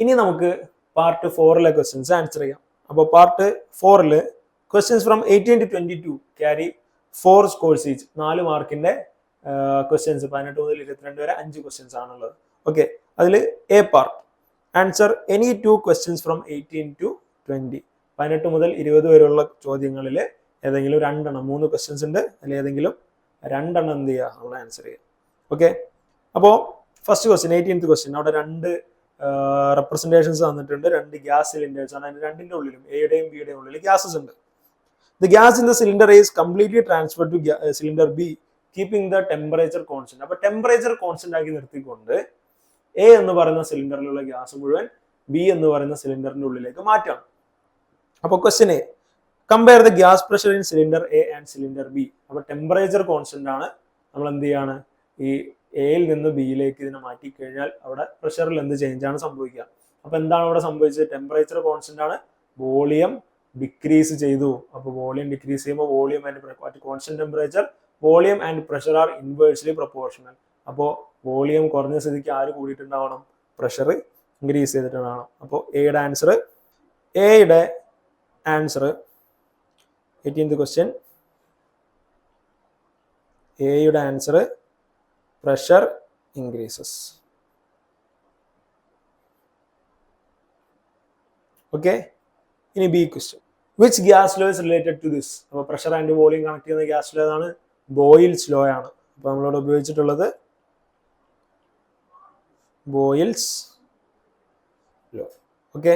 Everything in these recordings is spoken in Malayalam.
ഇനി നമുക്ക് പാർട്ട് 4 ക്വസ്റ്റ്യൻസ് ആൻസർ ചെയ്യാം. അപ്പോൾ part 4 questions from 18 to 22 carry 4 scores each. 4 മാർക്കിന്റെ ക്വസ്റ്റ്യൻസ് 18 മുതൽ 22 വരെ 5 ക്വസ്റ്റ്യൻസ് ആണുള്ളത്. ഓക്കെ, അതിൽ A part answer any 2 questions from 18 to 20. 18 മുതൽ 20 വരെയുള്ള ചോദ്യങ്ങളിൽ ഏതെങ്കിലും 2 എണ്ണം, 3 ക്വസ്റ്റ്യൻസ് ഉണ്ട്, അതിൽ ഏതെങ്കിലും 2 എണ്ണം എന്ത് ചെയ്യുക, നമ്മൾ ആൻസർ ചെയ്യുക. ഓക്കെ, അപ്പോൾ ഫസ്റ്റ് ക്വസ്റ്റ്യൻ 18th ക്വസ്റ്റ്യൻ. അവിടെ 2 റെപ്രസെന്റേഷൻസ് തന്നിട്ടുണ്ട്. 2 ഗ്യാസ് സിലിണ്ടേഴ്സ് ആണ്. അതിന് 2ന്റെ ഉള്ളിലും എയുടെയും ബിയുടെയും ഉള്ളിൽ ഗ്യാസസ് ഉണ്ട്. The gas in the cylinder is completely transfer to cylinder B keeping the temperature constant. അപ്പൊ ടെമ്പറേച്ചർ കോൺസ്റ്റന്റ് ആക്കി നിർത്തിക്കൊണ്ട് എ എന്ന് പറയുന്ന സിലിണ്ടറിലുള്ള ഗ്യാസ് മുഴുവൻ ബി എന്ന് പറയുന്ന സിലിണ്ടറിന്റെ ഉള്ളിലേക്ക് മാറ്റാം. അപ്പൊ question A, compare the gas pressure in cylinder A and cylinder B. അപ്പൊ ടെമ്പറേച്ചർ കോൺസ്റ്റന്റ് ആണ്. നമ്മൾ എന്ത് ചെയ്യാണ്, ഈ എയിൽ നിന്ന് ബിയിലേക്ക് ഇതിനെ മാറ്റി കഴിഞ്ഞാൽ അവിടെ പ്രഷറിൽ എന്ത് ചേഞ്ച് ആണ് സംഭവിക്കുക. അപ്പൊ എന്താണ് അവിടെ സംഭവിച്ചത്? ടെമ്പറേച്ചർ കോൺസ്റ്റന്റ് ആണ്, വോളിയം ഡിക്രീസ് ചെയ്തു. അപ്പൊ വോളിയം ഡിക്രീസ് ചെയ്യുമ്പോൾ volume and constant temperature, volume and pressure are inversely proportional. അപ്പോൾ വോളിയം കുറഞ്ഞ സ്ഥിതിക്ക് ആര് കൂടിയിട്ടുണ്ടാവണം? പ്രഷർ ഇൻക്രീസ് ചെയ്തിട്ടുണ്ടാവണം. അപ്പോൾ എയുടെ ആൻസർ 18th ക്വസ്റ്റ്യൻ, എയുടെ ആൻസർ പ്രഷർ ഇൻക്രീസസ്. ഓക്കെ, ഇനി B question, which gas law is related to this? അപ്പോൾ പ്രഷർ ആൻഡ് വോളിയം കണക്ട് ചെയ്യുന്ന ഗ്യാസ് ലോ ഏതാണ്? ബോയിൽസ് ലോ ആണ്. അപ്പോൾ നമ്മളിവിടെ ഉപയോഗിച്ചിട്ടുള്ളത് ബോയിൽസ് ലോ. ഓക്കെ,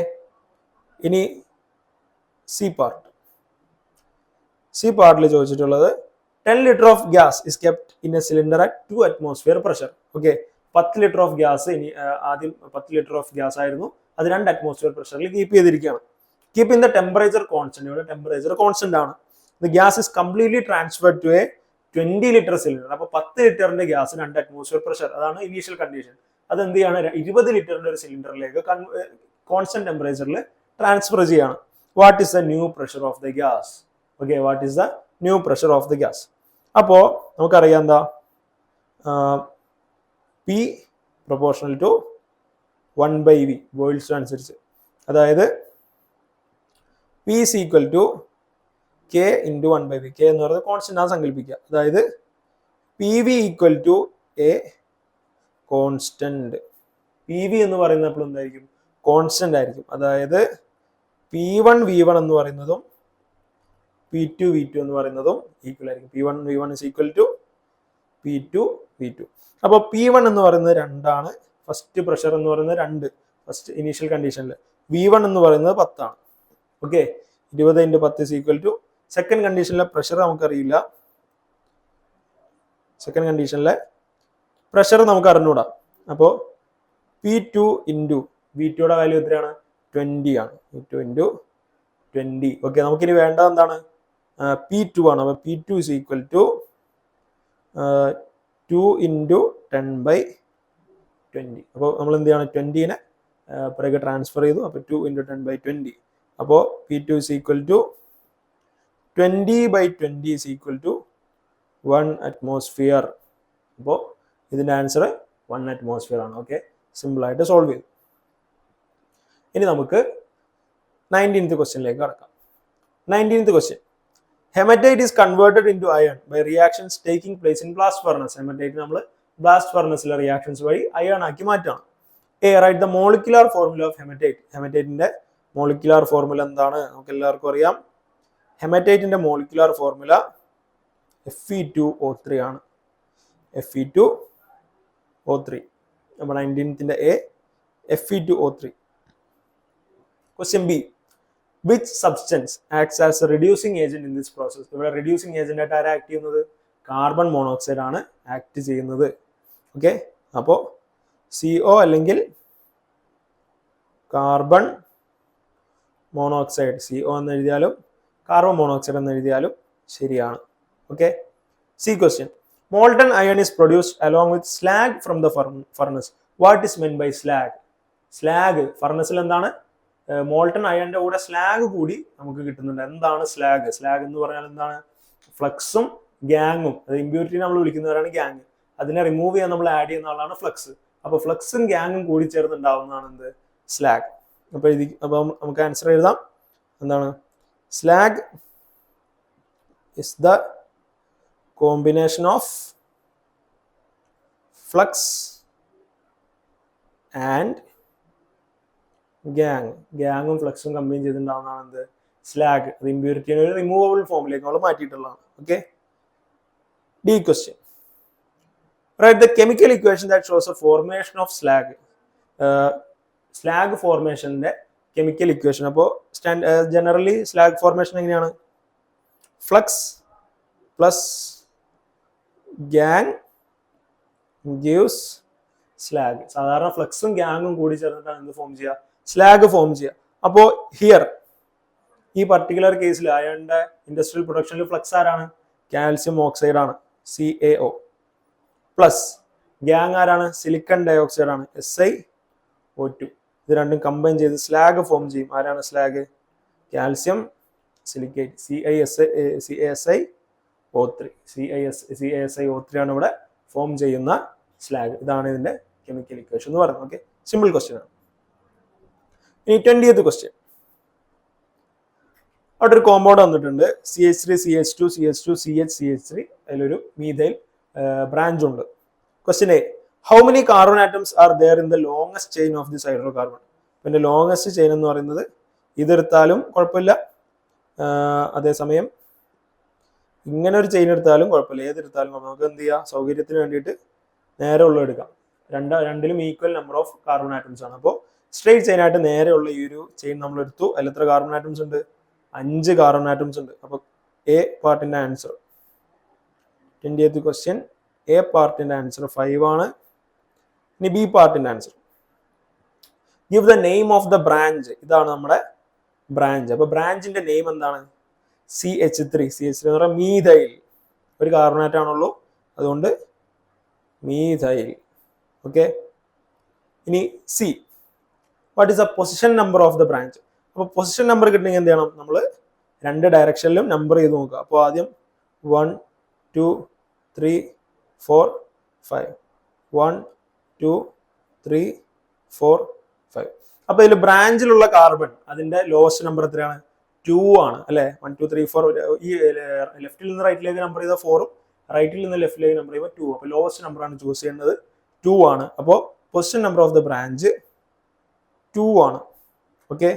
ഇനി സി പാർട്ടിൽ ചോദിച്ചിട്ടുള്ളത് 10 litre of gas is kept in A cylinder at 2 atmosphere pressure. Okay, 10 litre of gas, ഇനി ആദ്യം 10 ലിറ്റർ ഓഫ് ഗ്യാസ് ആയിരുന്നു, അത് 2 atmosphere പ്രഷറിൽ കീപ്പ് ചെയ്തിരിക്കുകയാണ്. Keeping the temperature constant, ഇവിടെ ടെമ്പറേച്ചർ കോൺസ്റ്റന്റ് ആണ്. The gas is completely transferred to a 20 litre cylinder. അപ്പൊ 10 ലിറ്ററിന്റെ ഗ്യാസ് 2 atmosphere പ്രഷർ, അതാണ് ഇനീഷ്യൽ കണ്ടീഷൻ. അത് എന്ത് ചെയ്യാണ്? 20 ലിറ്ററിന്റെ ഒരു സിലിണ്ടറിലേക്ക് കോൺസ്റ്റന്റ് ടെമ്പറേച്ചറിൽ ട്രാൻസ്ഫർ ചെയ്യാണ്. What is the new pressure of the gas? Okay, what is the new pressure of the gas? അപ്പോ നമുക്കറിയാം എന്താ, P proportional to 1/v boils അനുസരിച്ച്. അതായത് P is equal to k into 1/v. k എന്ന് പറയുന്നത് കോൺസ്റ്റന്റ് ആണ് സങ്കല്പിക്കുക. അതായത് p v equal to a constant. P v എന്ന് പറയുന്നപ്പോൾ എന്തായിരിക്കും? കോൺസ്റ്റന്റ് ആയിരിക്കും. അതായത് P1 V1 എന്ന് പറയുന്നതും P2 V2 എന്ന് പറയുന്നതും ഈക്വൽ ആയിരിക്കും. P1 V1 is equal to P2 V2. അപ്പോൾ P1 എന്ന് പറയുന്നത് 2 ആണ്. ഫസ്റ്റ് പ്രഷർ എന്ന് പറയുന്നത് 2, ഫസ്റ്റ് ഇനീഷ്യൽ കണ്ടീഷനിൽ. V1 എന്ന് പറയുന്നത് 10 ആണ്. Okay, 20 × 10 is equal to, second കണ്ടീഷനിലെ പ്രഷർ നമുക്കറിയില്ല. സെക്കൻഡ് കണ്ടീഷനിലെ പ്രഷർ നമുക്ക് അറിഞ്ഞൂടാ. അപ്പോൾ P2 × V2യുടെ വാല്യൂ എത്രയാണ്? 20 ആണ്. P2 × 20. ഓക്കെ, നമുക്കിനി വേണ്ടത് എന്താണ്? P2 ആണ്. അപ്പോൾ P2 is equal to 2 × 10/20. അപ്പോൾ നമ്മൾ എന്ത് ചെയ്യണം? 20നെ പിറകെ ട്രാൻസ്ഫർ ചെയ്തു. അപ്പോൾ 2 × 10/20. അപ്പോൾ P2 is equal to 20/20 is equal to 1 atmosphere. അപ്പോൾ ഇതിന്റെ ആൻസർ 1 atmosphere ആണ്. ഓക്കെ, സിമ്പിൾ ആയിട്ട് സോൾവ് ചെയ്തു. ഇനി നമുക്ക് 19th ക്വസ്റ്റ്യനിലേക്ക് കടക്കാം. 19th question, hematite is converted into iron by reactions taking place in blast furnace. Hematite നമ്മൾ ബ്ലാസ്റ്റ് ഫർണസിലെ റിയാക്ഷൻസ് വഴി അയൺ ആക്കി മാറ്റാണ്. Write the molecular formula of hematite. ഹെമറ്റൈറ്റിന്റെ മോളിക്കുലാർ ഫോർമുല എന്താണ്? നമുക്ക് എല്ലാവർക്കും അറിയാം. ഹെമറ്റൈറ്റിന്റെ മോളിക്കുലാർ ഫോർമുല Fe2O3 ആണ്. Fe2O3. നമ്മുടെ 19th A Fe2O3. Question B, which substance acts as a reducing agent in this process? ഇവിടെ reducing agent ആയിട്ട് ആരാ ആക്ട് ചെയ്യുന്നത്? കാർബൺ മോണോക്സൈഡ് ആണ് ആക്ട് ചെയ്യുന്നത്. ഓക്കെ, അപ്പോൾ CO അല്ലെങ്കിൽ കാർബൺ മോണോക്സൈഡ്, CO എന്ന് എഴുതിയാലും കാർബൺ മോണോക്സൈഡ് എന്ന് എഴുതിയാലും ശരിയാണ്. Okay, C question, molten iron is produced along with slag from the furnace. What is meant by slag? Slag ഫർണസിൽ എന്താണ്? മോൾട്ടൺ അയണിന്റെ കൂടെ സ്ലാഗ് കൂടി നമുക്ക് കിട്ടുന്നുണ്ട്. എന്താണ് സ്ലാഗ്? സ്ലാഗ് എന്ന് പറഞ്ഞാൽ എന്താണ്? ഫ്ലക്സും ഗ്യാങ്ങും. അത് ഇമ്പ്യൂരിറ്റി നമ്മൾ വിളിക്കുന്നവരാണ് ഗ്യാങ്. അതിനെ റിമൂവ് ചെയ്യാൻ നമ്മൾ ആഡ് ചെയ്യുന്ന ആളാണ് ഫ്ലക്സ്. അപ്പൊ ഫ്ലക്സും ഗ്യാങ്ങും കൂടി ചേർന്നുണ്ടാവുന്നതാണ് എന്ത്? സ്ലാഗ്. അപ്പം നമുക്ക് ആൻസർ എഴുതാം. എന്താണ്? Slag is the combination of flux and ഗ്യാങ്ങും ഫ്ലക്സും കമ്പൈൻ ചെയ്തിട്ടുണ്ടാവുന്നതാണ് എന്ത്? സ്ലാഗ്. അത് ഇമ്പ്യൂരിറ്റിനെ ഒരു റിമൂവബിൾ ഫോമിലേക്ക് നമ്മൾ മാറ്റിയിട്ടുള്ളതാണ്. Okay. D question. Write the chemical equation that shows a formation of slag. Slag ഫോർമേഷന്റെ കെമിക്കൽ ഇക്വേഷൻ. അപ്പോൾ ജനറലി സ്ലാഗ് ഫോർമേഷൻ എങ്ങനെയാണ്? Flux plus gangue gives slag. സാധാരണ ഫ്ലക്സും ഗ്യാങ്ങും കൂടി ചേർന്നിട്ടാണ് എന്ത് ഫോം ചെയ്യുക? സ്ലാഗ് ഫോം ചെയ്യുക. അപ്പോൾ ഹിയർ ഈ പർട്ടിക്കുലർ കേസിൽ അയണിന്റെ ഇൻഡസ്ട്രിയൽ പ്രൊഡക്ഷനിൽ ഫ്ലക്സ് ആരാണ്? കാൽസ്യം ഓക്സൈഡ് ആണ്, CaO. പ്ലസ് ഗ്യാങ് ആരാണ്? സിലിക്കൺ ഡയോക്സൈഡ് ആണ്, SiO2. ഇത് രണ്ടും കമ്പൈൻ ചെയ്ത് സ്ലാഗ് ഫോം ചെയ്യും. ആരാണ് സ്ലാഗ്? കാൽസ്യം സിലിക്കേറ്റ്, CaSiO3 ആണ് ഇവിടെ ഫോം ചെയ്യുന്ന സ്ലാഗ്. ഇതാണ് ഇതിന്റെ കെമിക്കൽ ഇക്വേഷൻ എന്ന് പറയുന്നത്. ഓക്കെ, സിമ്പിൾ ക്വസ്റ്റ്യൻ ആണ്. ഇനി 20th ക്വസ്റ്റ്യൻ. അവിടെ ഒരു കോമ്പൗണ്ട് വന്നിട്ടുണ്ട്, CH3 CH2 CH2 CH CH3. അതിലൊരു മീഥൈൽ ബ്രാഞ്ച് ഉണ്ട്. Question a, how many carbon atoms are there in the longest chain of this hydrocarbon? പിന്നെ ലോങ്സ്റ്റ് ചെയിൻ എന്ന് പറയുന്നത് ഇതെടുത്താലും കുഴപ്പമില്ല, അതേസമയം ഇങ്ങനെ ഒരു ചെയിൻ എടുത്താലും കുഴപ്പമില്ല, ഏതെടുത്താലും നമുക്ക് എന്ത് ചെയ്യാം? സൗകര്യത്തിന് വേണ്ടിയിട്ട് നേരെ ഉള്ള എടുക്കാം. രണ്ടിലും equal number of carbon atoms ആണ്. അപ്പോൾ സ്ട്രെയിറ്റ് ചെയിൻ ആയിട്ട് നേരെയുള്ള ഈ ഒരു ചെയിൻ നമ്മൾ എടുത്തു. അതിൽ എത്ര കാർബൺ ആറ്റംസ് ഉണ്ട്? 5 കാർബൺ ആറ്റംസ് ഉണ്ട്. അപ്പോൾ എ പാർട്ടിന്റെ ആൻസർ 20th ക്വസ്റ്റ്യൻ, എ പാർട്ടിന്റെ ആൻസർ 5 ആണ്. ഇനി ബി പാർട്ടിന്റെ answer, give the name of the branch. ഇതാണ് നമ്മുടെ ബ്രാഞ്ച്. അപ്പൊ ബ്രാഞ്ചിന്റെ നെയിം എന്താണ്? CH3 എന്ന് പറഞ്ഞാൽ മീഥൈൽ. ഒരു കാർബൺ ആറ്റം ആണുള്ളൂ, അതുകൊണ്ട് മീഥൈൽ. ഓക്കെ. ഇനി C, what is the position number of the branch? അപ്പോൾ പൊസിഷൻ നമ്പർ കിട്ടണമെങ്കിൽ എന്ത് ചെയ്യണം? നമ്മൾ 2 ഡയറക്ഷനിലും നമ്പർ ചെയ്ത് നോക്കുക. അപ്പോൾ ആദ്യം 1 2 3 4 5, 1 2 3 4 5. അപ്പൊ ഇതിൽ ബ്രാഞ്ചിലുള്ള കാർബൺ അതിന്റെ ലോവസ്റ്റ് നമ്പർ എത്രയാണ്? 2 ആണ് അല്ലെ. 1 2 3 4. ഈ ലെഫ്റ്റിൽ നിന്ന് റൈറ്റിലേക്ക് നമ്പർ ചെയ്ത 4ഉം റൈറ്റിൽ നിന്ന് ലെഫ്റ്റിലേക്ക് നമ്പർ ചെയ്യുമ്പോൾ 2. അപ്പോൾ ലോവസ്റ്റ് നമ്പർ ആണ് ചൂസ് ചെയ്യേണ്ടത്, 2 ആണ്. അപ്പോൾ position number of the branch 2 ആണ്. ഓക്കെ.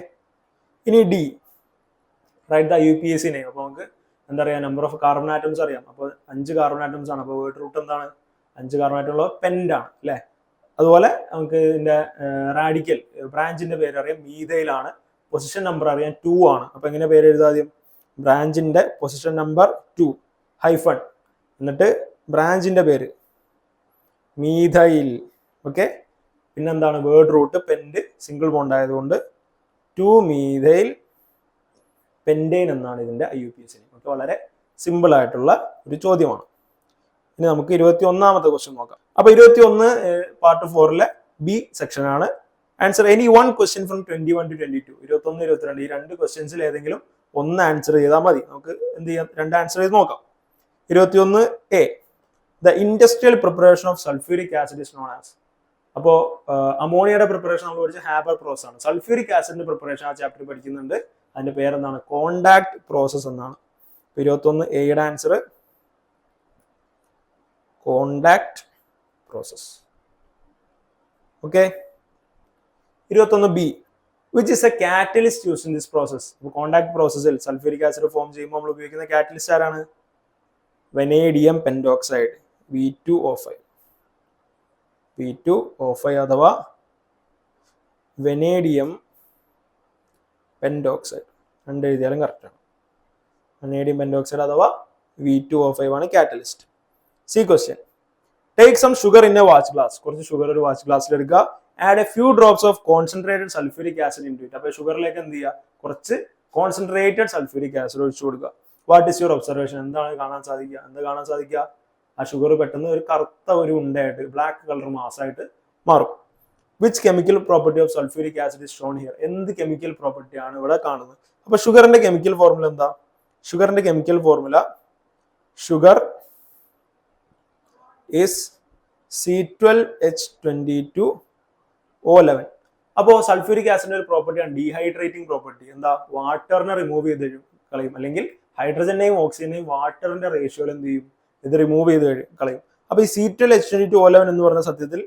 ഇനി D, write the UPAC name. അപ്പോൾ നമുക്ക് എന്താ പറയുക? നമ്പർ ഓഫ് കാർബൺ ആറ്റംസ് അറിയാം. അപ്പോൾ 5 കാർബൺ ആറ്റംസ് ആണ്. അപ്പോൾ വേർഡ് റൂട്ട് എന്താണ്? 5 കാർബൺ ആറ്റം ഉള്ള പെന്റ് ആണ് അല്ലെ. അതുപോലെ നമുക്ക് ഇതിന്റെ റാഡിക്കൽ ബ്രാഞ്ചിന്റെ പേര് അറിയാം, മീഥൈൽ ആണ്. പൊസിഷൻ നമ്പർ അറിയാം, 2 ആണ്. അപ്പൊ എങ്ങനെ പേര് എഴുതാം? ആദ്യം ബ്രാഞ്ചിന്റെ പൊസിഷൻ നമ്പർ 2 ഹൈഫൺ, എന്നിട്ട് ബ്രാഞ്ചിന്റെ പേര് മീഥൈൽ. ഓക്കെ. പിന്നെന്താണ്? Word root pent single bond ആയതുകൊണ്ട് 2 മീഥൈൽ പെന്റൈൻ എന്നാണ് ഇതിന്റെ IUPAC. ഓക്കെ, വളരെ സിമ്പിൾ ആയിട്ടുള്ള ഒരു ചോദ്യമാണ്. ഇനി നമുക്ക് 21ാമത്തെ ക്വസ്റ്റ്യൻ നോക്കാം. അപ്പൊ 21 പാർട്ട് 4ലെ ബി സെക്ഷൻ ആണ്. Answer any 1 question from 21 to 22. 21 22 ഈ 2 ക്വസ്റ്റ്യൻസിൽ ഏതെങ്കിലും ഒന്ന് ആൻസർ ചെയ്താൽ മതി. നമുക്ക് എന്ത് ചെയ്യാം? 2 ആൻസർ ചെയ്ത് നോക്കാം. 21A, the industrial preparation of sulphuric acid is known as. അപ്പോൾ അമോണിയയുടെ പ്രിപ്പറേഷൻ നമ്മൾ പഠിച്ച ഹാബർ പ്രോസസ് ആണ്. സൾഫ്യൂരിക് ആസിഡിന്റെ പ്രിപ്പറേഷൻ ആ ചാപ്റ്റർ പഠിക്കുന്നുണ്ട്. അതിന്റെ പേരെന്താണ്? കോണ്ടാക്ട് പ്രോസസ് എന്നാണ്. 21Aയുടെ answer contact process. Okay. 21B, which is a catalyst used in this process. Contact പ്രോസസ്സിൽ സൾഫ്യൂരിക് ആസിഡ് ഫോം ചെയ്യുമ്പോൾ നമ്മൾ ഉപയോഗിക്കുന്ന കാറ്റലിസ്റ്റ് ആരാണ്? വെനേഡിയം പെന്റോക്സൈഡ്, V2O5 അഥവാ വെനേഡിയം പെന്റോക്സൈഡ്. 2 എഴുതിയാലും കറക്റ്റ് ആണ്. വെനേഡിയം പെന്റോക്സൈഡ് അഥവാ V2O5 ആണ് catalyst. C question, take some sugar in a watch glass. കുറച്ച് ഷുഗർ ഒരു വാച്ച് ഗ്ലാസ്സിൽ എടുക്കുക. Add a few drops of concentrated sulphuric acid into it. അപ്പോൾ ഷുഗറിലേക്ക് എന്ത് ചെയ്യുക? കുറച്ച് കോൺസെൻട്രേറ്റഡ് സൾഫ്യൂരിക് ആസിഡ് ഒഴിച്ചു കൊടുക്കുക. What is your observation? എന്താണ് കാണാൻ സാധിക്കുക? എന്താ കാണാൻ സാധിക്കുക? ആ ഷുഗർ പെട്ടെന്ന് ഒരു കറുത്ത ഒരു ഉണ്ടയായിട്ട് ബ്ലാക്ക് കളർ മാസായിട്ട് മാറും. Which chemical property of sulphuric acid is Sean here? എന്ത് കെമിക്കൽ പ്രോപ്പർട്ടി ആണ് ഇവിടെ കാണുന്നത്? അപ്പൊ ഷുഗറിന്റെ കെമിക്കൽ ഫോർമുല എന്താ? ഷുഗറിന്റെ chemical formula, sugar is C12H22O11. അപ്പോൾ സൾഫ്യൂരിക് ആസിഡിന്റെ ഒരു പ്രോപ്പർട്ടിയാണ് ഡീഹൈഡ്രേറ്റിംഗ് പ്രോപ്പർട്ടി. എന്താ, വാട്ടറിനെ റിമൂവ് ചെയ്ത് കളയും, അല്ലെങ്കിൽ ഹൈഡ്രജന്റെയും ഓക്സിജന്റെയും വാട്ടറിന്റെ റേഷ്യോയിൽ എന്ത് ചെയ്യും, ഇത് റിമൂവ് ചെയ്ത് കളയും. അപ്പൊ ഈ C12H22O11 എന്ന് പറഞ്ഞ സത്യത്തിൽ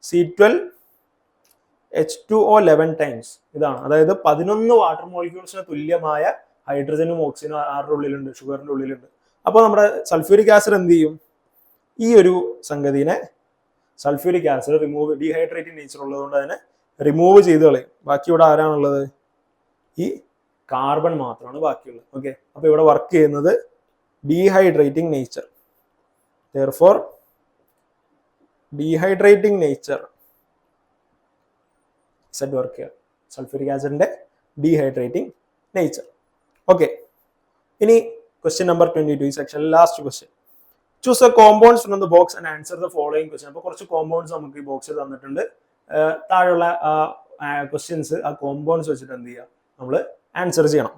C12H2O11 ടൈംസ് ഇതാണ്. അതായത് 11 വാട്ടർ മോളിക്യൂൾസിന് തുല്യമായ ഹൈഡ്രജനും ഓക്സിജനും ആരുടെ ഉള്ളിലുണ്ട്, ഷുഗറിന്റെ ഉള്ളിലുണ്ട്. അപ്പോൾ നമ്മുടെ സൾഫ്യൂരിക് ആസിഡ് എന്ത് ചെയ്യും, ഈ ഒരു സംഗതിനെ sulphuric acid remove, dehydrating nature ഉള്ളതുകൊണ്ട് അതിനെ റിമൂവ് ചെയ്ത് കളയും. ബാക്കി ഇവിടെ ആരാണുള്ളത്, ഈ കാർബൺ മാത്രമാണ് ബാക്കിയുള്ളത്. ഓക്കെ, അപ്പൊ ഇവിടെ വർക്ക് ചെയ്യുന്നത് dehydrating nature. therefore dehydrating nature is at work here. Sulphuric ആസിഡിന്റെ ഡീഹൈഡ്രേറ്റിംഗ് നേച്ചർ. ഓക്കെ, ഇനി ക്വസ്റ്റ്യൻ നമ്പർ 22 ഈ സെക്ഷനിൽ last question. Choose a compounds from the box and answer the following question. അപ്പോൾ കുറച്ച് കോമ്പൗണ്ട്സ് നമുക്ക് ഈ ബോക്സിൽ തന്നിട്ടുണ്ട്. താഴെയുള്ള ക്വസ്റ്റ്യൻസ് ആ കോമ്പൗണ്ട്സ് വെച്ചിട്ട് എന്ത് ചെയ്യുക, നമ്മൾ ആൻസർ ചെയ്യണം.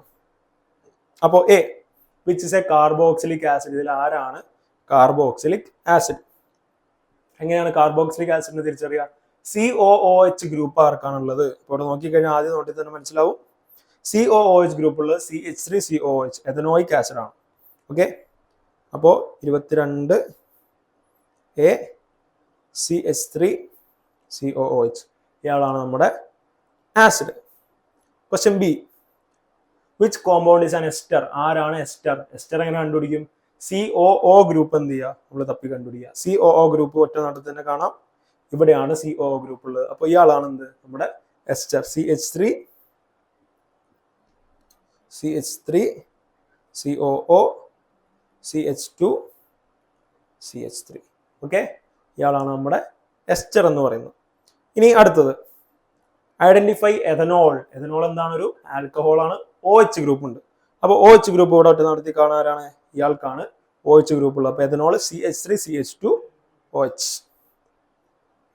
അപ്പോൾ A, which is a carboxylic acid. ഇതിൽ ആരാണ് കാർബോക്സിലിക് ആസിഡ്? എങ്ങനെയാണ് കാർബോക്സിലിക് ആസിഡിനെ തിരിച്ചറിയുക? COOH ഗ്രൂപ്പ് ആർക്കാണുള്ളത്? ഇപ്പോൾ ഇവിടെ നോക്കിക്കഴിഞ്ഞാൽ ആദ്യം നോട്ടി തന്നെ മനസ്സിലാവും. COOH ഗ്രൂപ്പ് ഉള്ളത് CH3COOH എഥനോയിക് ആസിഡ് ആണ്. ഓക്കെ, അപ്പോൾ 22A CH3COOH ഇയാളാണ് നമ്മുടെ acid. Question B, which compound is an ester. ആരാണ് എസ്റ്റർ? എസ്റ്റർ എങ്ങനെ കണ്ടുപിടിക്കും? COO ഗ്രൂപ്പ് എന്ത് ചെയ്യുക, നമ്മൾ തപ്പി കണ്ടുപിടിക്കുക. COO ഗ്രൂപ്പ് ഒറ്റ നാട്ടിൽ തന്നെ കാണാം. ഇവിടെയാണ് COO ഗ്രൂപ്പ് ഉള്ളത്. അപ്പോൾ ഇയാളാണ് എന്ത്, നമ്മുടെ ester. CH3COO CH2 CH3. Okay, ഇയാളാണ് നമ്മുടെ എസ്റ്റർ എന്ന് പറയുന്നത്. ഇനി അടുത്തത്, ഐഡന്റിഫൈ എഥനോൾ. എഥനോൾ എന്താണ്? ഒരു ആൽക്കഹോൾ ആണ്. OH ഗ്രൂപ്പ് ഉണ്ട്. അപ്പോൾ OH ഗ്രൂപ്പ് ഇവിടെ ഒറ്റ നടത്തി കാണാനാണ്, ഇയാൾക്കാണ് OH ഗ്രൂപ്പ് ഉള്ളത്. അപ്പോൾ എഥനോൾ CH3CH2OH.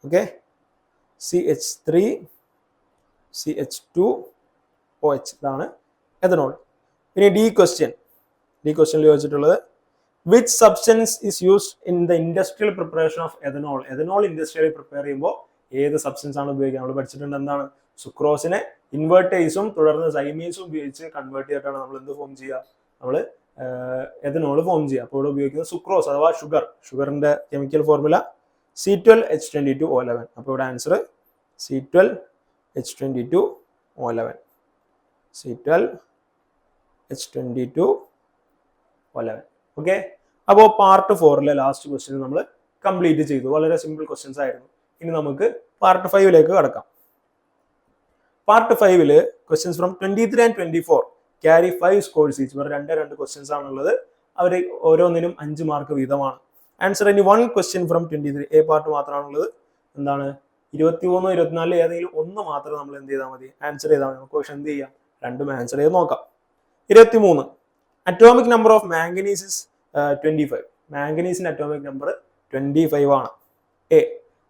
ഓക്കെ, CH3CH2OH ഇതാണ് എഥനോൾ. ഇനി ഡി ക്വസ്റ്റ്യനിൽ ചോദിച്ചിട്ടുള്ളത്, which substance is used in the industrial preparation of ethanol. Ethanol industrial prepare ചെയ്യുമ്പോൾ ഏത് സബ്സ്റ്റൻസ് ആണ് ഉപയോഗിക്കുക? നമ്മൾ പഠിച്ചിട്ടുണ്ട് എന്താണ്, സുക്രോസിനെ ഇൻവേർട്ടേഴ്സും തുടർന്ന് സൈമീസും ഉപയോഗിച്ച് കൺവേർട്ട് ചെയ്തിട്ടാണ് നമ്മൾ എന്ത് ഫോം ചെയ്യുക, നമ്മൾ എഥനോൾ ഫോം ചെയ്യുക. അപ്പോൾ ഇവിടെ ഉപയോഗിക്കുന്നത് സുക്രോസ് അഥവാ ഷുഗറിന്റെ കെമിക്കൽ ഫോർമുല C12H22O11. അപ്പോൾ ഇവിടെ ആൻസർ C12H22O11. C12H22O11. ഓക്കെ, അപ്പോൾ പാർട്ട് 4 ലാസ്റ്റ് ക്വസ്റ്റ്യൻ നമ്മൾ കംപ്ലീറ്റ് ചെയ്തു. വളരെ സിമ്പിൾ ക്വസ്റ്റ്യൻസ് ആയിരുന്നു. ഇനി നമുക്ക് പാർട്ട് 5 കടക്കാം. Part 5 questions from 23 and 24 carry 5 scores each. ഇവർ 2 ക്വസ്റ്റ്യൻസ് ആണുള്ളത്. അവർ ഓരോന്നിനും 5 മാർക്ക് വീതമാണ്. ആൻസർ ഇനി 1 ക്വസ്റ്റ്യൻ ഫ്രം 23 എ പാർട്ട് മാത്രമാണുള്ളത്. എന്താണ്, 23 24 ഏതെങ്കിലും ഒന്ന് മാത്രം നമ്മൾ എന്ത് ചെയ്താൽ മതി, ആൻസർ ചെയ്താൽ മതി. നമുക്ക് പക്ഷെ എന്ത് ചെയ്യാം, രണ്ടും ആൻസർ ചെയ്ത് നോക്കാം. 23, atomic number of manganese is 25. മാംഗനീസിന്റെ അറ്റോമിക് നമ്പർ 25 ആണ്. A,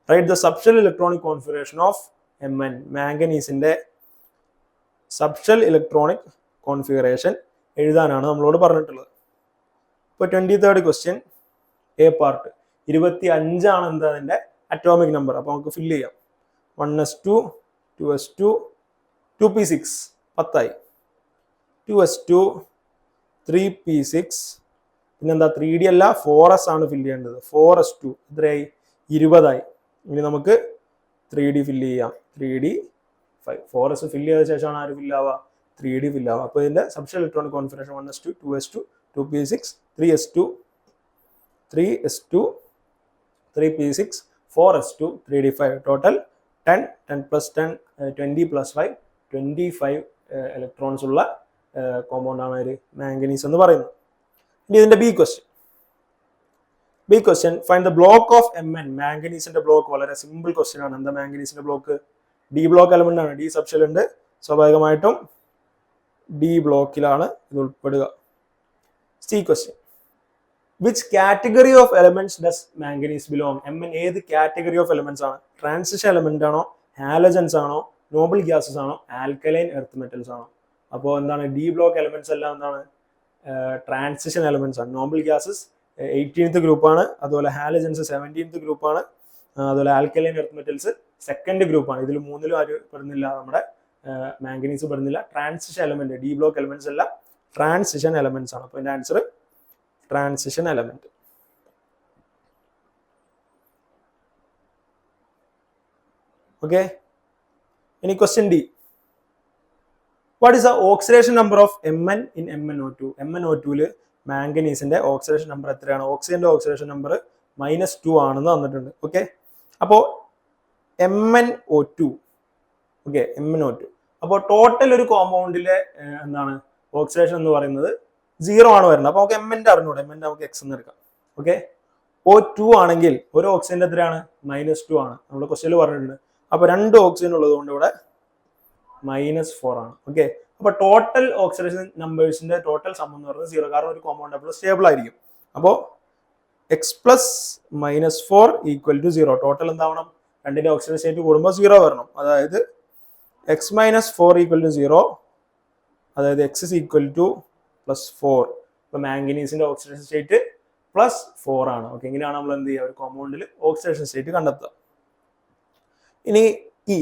write the subshell electronic configuration of Mn. മാംഗനീസിന്റെ സബ്ഷെൽ ഇലക്ട്രോണിക് കോൺഫിഗറേഷൻ എഴുതാനാണ് നമ്മളോട് പറഞ്ഞിട്ടുള്ളത്. ഇപ്പോൾ 23rd ക്വസ്റ്റ്യൻ എ പാർട്ട് 25 ആണ് എന്താ അതിന്റെ അറ്റോമിക് നമ്പർ. അപ്പോൾ നമുക്ക് ഫില്ല് ചെയ്യാം. 1s2 2s2 2p6 10ആയി, 2s2 3p6, പിന്നെന്താ 3d അല്ല 4s ആണ് ഫില്ല് ചെയ്യേണ്ടത്. 4s2 എത്രയായി, 20ആയി. ഇനി നമുക്ക് 3d ഫില്ല് ചെയ്യാം. 3d 5. 4s ഫില്ല് ചെയ്ത ശേഷമാണ് ആര് ഫില്ല് ആവുക, 3d ഫില്ല് ആവുക. അപ്പോൾ ഇതിന്റെ subshell electronic configuration 1s2 2s2 2p6 3s2 3s2 3p6 4s2 3d5. Total 10 10 plus 10 20 plus 5 25 electrons ഉള്ള കോമ്പൗണ്ട് ആണ് ഒരു മാംഗനീസ് എന്ന് പറയുന്നത്. ഇനി ഇതിന്റെ B question find the block of Mn. മാംഗനീസിന്റെ ബ്ലോക്ക് വളരെ സിമ്പിൾ ക്വസ്റ്റ്യൻ ആണ്. എന്താ മാംഗനീസിന്റെ ബ്ലോക്ക്? ഡി ബ്ലോക്ക് എലമെന്റ് ആണ്. ഡി സബ്ഷെൽ ഉണ്ട്, സ്വാഭാവികമായിട്ടും ഡി ബ്ലോക്കിലാണ് ഇത് ഉൾപ്പെടുക. C question, which category of elements does manganese belong. Mn ഏത് കാറ്റഗറി ഓഫ് എലമെന്റ്സ് ആണ്? ട്രാൻസിഷൻ എലമെന്റ് ആണോ, ഹാലജൻസ് ആണോ, നോബിൾ ഗ്യാസസ് ആണോ, ആൽക്കലൈൻ എർത്ത് മെറ്റൽസ് ആണോ? അപ്പോൾ എന്താണ്, ഡി ബ്ലോക്ക് എലമെന്റ്സ് എല്ലാം എന്താണ്, ട്രാൻസിഷൻ എലമെന്റ്സ് ആണ്. നോബിൾ ഗ്യാസസ് 18th ഗ്രൂപ്പാണ്, അതുപോലെ ഹാലജൻസ് 17th ഗ്രൂപ്പാണ്, അതുപോലെ ആൽക്കലൈൻ എർത്ത് മെറ്റൽസ് സെക്കൻഡ് ഗ്രൂപ്പാണ്. ഇതിൽ മൂന്നിലും ആര് പെടുന്നില്ല, നമ്മുടെ മാംഗനീസ് പെടുന്നില്ല. Transition element, D block elements അല്ല, ട്രാൻസിഷൻ എലമെന്റ്സ് ആണ്. അപ്പൊ ഇതിന്റെ ആൻസർ ട്രാൻസിഷൻ എലമെന്റ്. ഓക്കെ, ഇനി question D. What is the oxidation number of Mn in MnO2? MnO2 മാംഗനീസിന്റെ ഓക്സിഡേഷൻ നമ്പർ എത്രയാണ്? ഓക്സിജന്റെ ഓക്സിഡേഷൻ നമ്പർ -2 ആണെന്ന് തന്നിട്ടുണ്ട്. ഓക്കെ, അപ്പോൾ MnO2, ഓക്കെ, MnO2. അപ്പോൾ ടോട്ടൽ ഒരു കോമ്പൗണ്ടിലെ എന്താണ് ഓക്സിഡേഷൻ എന്ന് പറയുന്നത് 0 ആണ് വരുന്നത്. അപ്പോൾ നമുക്ക് Mന്റെ അറിഞ്ഞൂടെ, Mന്റെ നമുക്ക് X എന്ന് എടുക്കാം. ഓക്കെ, O2 ആണെങ്കിൽ ഒരു ഓക്സിജന്റെ എത്രയാണ്? -2 ആണ്. നമ്മൾ ക്വസ്റ്റ്യനിൽ പറഞ്ഞിട്ടുണ്ട്. അപ്പോൾ 2 ഓക്സിജൻ ഉള്ളത് കൊണ്ട് ഇവിടെ -4 ആണ്. ഓക്കെ, അപ്പൊ ടോട്ടൽ ഓക്സിഡേഷൻ നമ്പേഴ്സിന്റെ ടോട്ടൽ സം എന്ന് പറയുന്നത് 0, കാരണം ഒരു കോമ്പൗണ്ട് അപ്പോൾ സ്റ്റേബിൾ ആയിരിക്കും. അപ്പോൾ X + -4 = 0. ടോട്ടൽ എന്താവണം? രണ്ടിന്റെ ഓക്സിഡേഷൻ സ്റ്റേറ്റ് കൂടുമ്പോൾ 0 വരണം. അതായത് X - 4 = 0, അതായത് X +4. ഇപ്പൊ മാംഗനീസിന്റെ ഓക്സിഡേഷൻ സ്റ്റേറ്റ് +4 ആണ്. ഓക്കെ, ഇങ്ങനെയാണ് നമ്മൾ എന്ത് ചെയ്യുക, ഒരു കോമ്പൗണ്ടിൽ ഓക്സിഡേഷൻ സ്റ്റേറ്റ് കണ്ടെത്തുക. ഇനി ഈ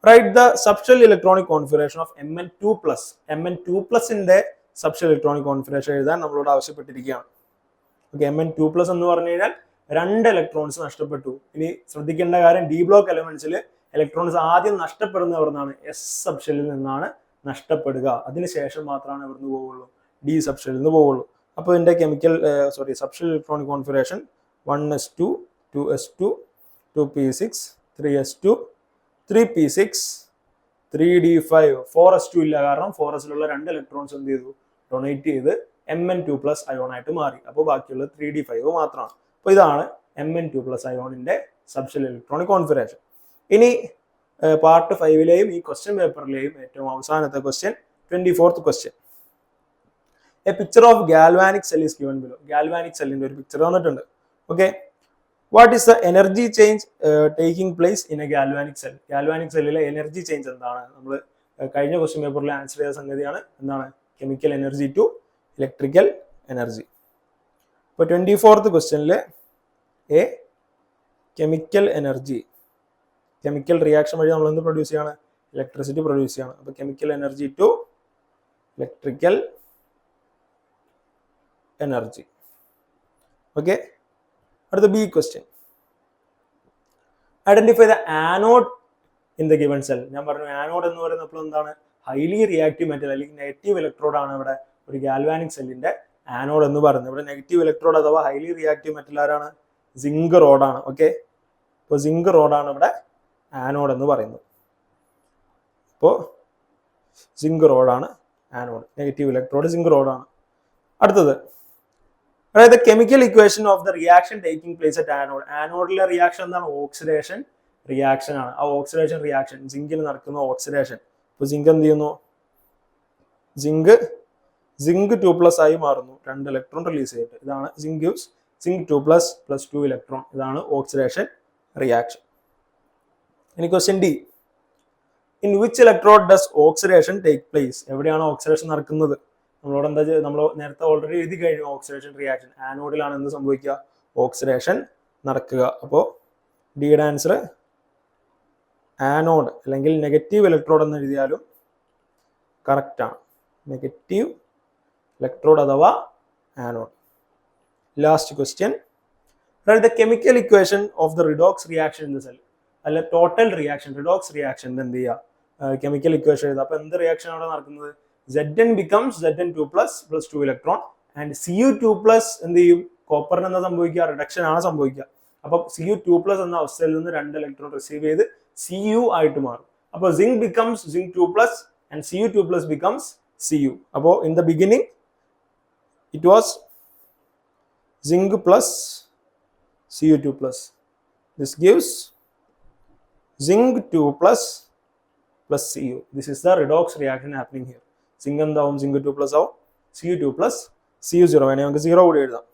write the subshell electronic configuration of Mn2+. Mn2+ന്റെ സബ്ഷെൽ ഇലക്ട്രോണിക് കോൺഫിഗറേഷൻ എഴുതാൻ നമ്മളോട് ആവശ്യപ്പെട്ടിരിക്കുകയാണ്. ഓക്കെ, Mn2+ എന്ന് പറഞ്ഞു കഴിഞ്ഞാൽ 2 ഇലക്ട്രോൺസ് നഷ്ടപ്പെട്ടു. ഇനി ശ്രദ്ധിക്കേണ്ട കാര്യം, ഡി ബ്ലോക്ക് എലമെന്റ്സിൽ ഇലക്ട്രോൺസ് ആദ്യം നഷ്ടപ്പെടുന്ന എവിടുന്നാണ്? എസ് സബ്ഷെല്ലിൽ നിന്നാണ് നഷ്ടപ്പെടുക. അതിനുശേഷം മാത്രമാണ് എവിടുന്ന് പോവുള്ളൂ? ഡി സബ്ഷെല്ലിൽ നിന്ന് പോവുള്ളൂ. അപ്പോൾ ഇതിന്റെ subshell electronic configuration 1s2, 2s2, 2p6, 3s2, 3p6, 3d5, 4s2 ഇല്ല, കാരണം 4sലുള്ള 2 ഇലക്ട്രോൺസ് എന്ത് ചെയ്തു? ഡൊണേറ്റ് ചെയ്ത് Mn2+ അയോൺ ആയിട്ട് മാറി. അപ്പോൾ ബാക്കിയുള്ളത് 3d5 മാത്രമാണ്. അപ്പോൾ ഇതാണ് Mn2+ അയോണിന്റെ സബ്ഷെൽ ഇലക്ട്രോണിക് കോൺഫിഗറേഷൻ. ഇനി പാർട്ട് 5ലെയും ഈ ക്വസ്റ്റ്യൻ പേപ്പറിലെയും ഏറ്റവും അവസാനത്തെ question, 24th question. A picture of galvanic cell is given below. Galvanic സെല്ലിന്റെ ഒരു പിക്ചർ തന്നിട്ടുണ്ട്. Okay, what is the energy change taking place in a galvanic cell? Galvanic സെല്ലിലെ എനർജി ചേഞ്ച് എന്താണ്? നമ്മൾ കഴിഞ്ഞ ക്വസ്റ്റ്യൻ പേപ്പറിൽ ആൻസർ ചെയ്ത സംഗതിയാണ്. എന്താണ്? Chemical energy to electrical energy. ഇപ്പോൾ 24th ക്വസ്റ്റ്യനിൽ a chemical energy, chemical reaction വഴി നമ്മൾ എന്ത് പ്രൊഡ്യൂസ് ചെയ്യാണ്? ഇലക്ട്രിസിറ്റി പ്രൊഡ്യൂസ് ചെയ്യണം. അപ്പോൾ chemical energy to electrical energy. Okay, അടുത്ത B question. Identify the anode in the given cell. ഞാൻ പറഞ്ഞു ആനോഡ് എന്ന് പറയുന്നപ്പോൾ എന്താണ്? ഹൈലി റിയാക്റ്റീവ് മെറ്റൽ അല്ലെങ്കിൽ നെഗറ്റീവ് ഇലക്ട്രോഡ് ആണ് ഇവിടെ ഒരു ഗാൽവാനിക് സെല്ലിന്റെ ആനോഡ് എന്ന് പറയുന്നത്. ഇവിടെ നെഗറ്റീവ് ഇലക്ട്രോഡ് അഥവാ ഹൈലി റിയാക്റ്റീവ് മെറ്റൽ ആരാണ്? സിങ്ക് റോഡാണ്. ഓക്കെ, ഇപ്പോൾ സിങ്ക് റോഡാണ് ഇവിടെ ആനോഡ് എന്ന് പറയുന്നത്. അപ്പോൾ സിങ്ക് റോഡാണ് ആനോഡ്, നെഗറ്റീവ് ഇലക്ട്രോഡ് സിങ്ക് റോഡാണ്. അടുത്തത്, അതായത് chemical equation of the reaction taking place at anode. ആനോഡിലെ റിയാക്ഷൻ എന്താണ്? ഓക്സിഡേഷൻ റിയാക്ഷൻ ആണ്. ആ ഓക്സിഡേഷൻ റിയാക്ഷൻ, സിങ്കിൽ നടക്കുന്ന ഓക്സിഡേഷൻ. ഇപ്പോൾ സിങ്ക് എന്ത് ചെയ്യുന്നു? സിങ്ക് 2+ ആയി മാറുന്നു, 2 ഇലക്ട്രോൺ റിലീസ് ചെയ്തിട്ട്. ഇതാണ് സിങ്ക് 2+ + 2 ഇലക്ട്രോൺ. ഇതാണ് ഓക്സിഡേഷൻ റിയാക്ഷൻ. ഇനി question D. In which electrode does oxidation take place? എവിടെയാണ് ഓക്സിഡേഷൻ നടക്കുന്നത്? നമ്മളോട് എന്താ, നമ്മൾ നേരത്തെ ഓൾറെഡി എഴുതി കഴിഞ്ഞു ഓക്സിഡേഷൻ റിയാക്ഷൻ. ആനോഡിലാണ് എന്ത് സംഭവിക്കുക? ഓക്സിഡേഷൻ നടക്കുക. അപ്പോൾ ഡിയുടെ ആൻസർ ആനോഡ് അല്ലെങ്കിൽ നെഗറ്റീവ് ഇലക്ട്രോഡ് എന്ന് എഴുതിയാലും കറക്റ്റ് ആണ്. നെഗറ്റീവ് ഇലക്ട്രോഡ് അഥവാ anode. Last question. The chemical equation of the redox reaction in the cell. അല്ല, ടോട്ടൽ റിയാക്ഷൻ, റിഡോക്സ് റിയാക്ഷൻ്റെ എന്ത് ചെയ്യുക? കെമിക്കൽ ഇക്വേഷൻ എഴുതുക. അപ്പോൾ എന്ത് റിയാക്ഷൻ അവിടെ നടക്കുന്നത്? Zn becomes Zn2+ + 2 electron and Cu2+ എന്ത് ചെയ്യും? കോപ്പറിന് എന്താ സംഭവിക്കുക? റിഡക്ഷൻ ആണ് സംഭവിക്കുക. അപ്പം Cu2+ എന്ന അവസ്ഥയിൽ നിന്ന് 2 ഇലക്ട്രോൺ റിസീവ് ചെയ്ത് Cu ആയിട്ട് മാറും. അപ്പോൾ zinc becomes Zinc2+ and Cu2+ becomes Cu. അപ്പോൾ in the beginning it was Zinc plus Cu2+. This gives Zinc2+ plus Cu. This is the redox reaction happening here. Zinc എന്താവും? Zinc2+ ആവും, Cu2+ Cu0. വേണമെങ്കിൽ നമുക്ക് 0 കൂടി എഴുതാം.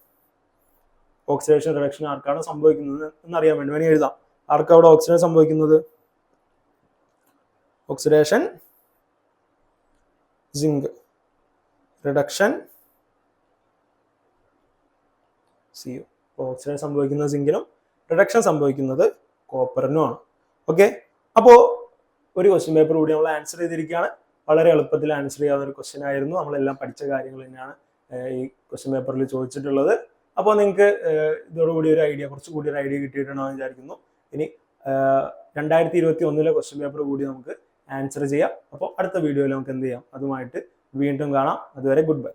ഓക്സിഡേഷൻ റിഡക്ഷൻ ആർക്കാണ് സംഭവിക്കുന്നത് എന്നറിയാൻ വേണ്ടി വേണമെങ്കിൽ എഴുതാം. ആർക്കാണ് അവിടെ ഓക്സിഡേഷൻ സംഭവിക്കുന്നത്? Oxidation zinc, reduction Cu. Oxidation സംഭവിക്കുന്നത് സിങ്കിനും റിഡക്ഷൻ സംഭവിക്കുന്നത് കോപ്പറിനുമാണ്. ഓക്കെ, അപ്പോൾ ഒരു ക്വസ്റ്റ്യൻ പേപ്പർ കൂടി നമ്മൾ ആൻസർ ചെയ്തിരിക്കുകയാണ്. വളരെ എളുപ്പത്തിൽ ആൻസർ ചെയ്യാവുന്ന ഒരു ക്വസ്റ്റ്യൻ ആയിരുന്നു. നമ്മളെല്ലാം പഠിച്ച കാര്യങ്ങൾ തന്നെയാണ് ഈ ക്വസ്റ്റ്യൻ പേപ്പറിൽ ചോദിച്ചിട്ടുള്ളത്. അപ്പോൾ നിങ്ങൾക്ക് ഇതോടുകൂടി ഒരു ഐഡിയ, കുറച്ചുകൂടി ഒരു ഐഡിയ കിട്ടിയിട്ടുണ്ടെന്ന് വിചാരിക്കുന്നു. ഇനി 2021 ക്വസ്റ്റ്യൻ പേപ്പർ കൂടി നമുക്ക് ആൻസർ ചെയ്യാം. അപ്പോൾ അടുത്ത വീഡിയോയിൽ നമുക്ക് എന്ത് ചെയ്യാം, അതുമായിട്ട് വീണ്ടും കാണാം. അതുവരെ ഗുഡ് ബൈ.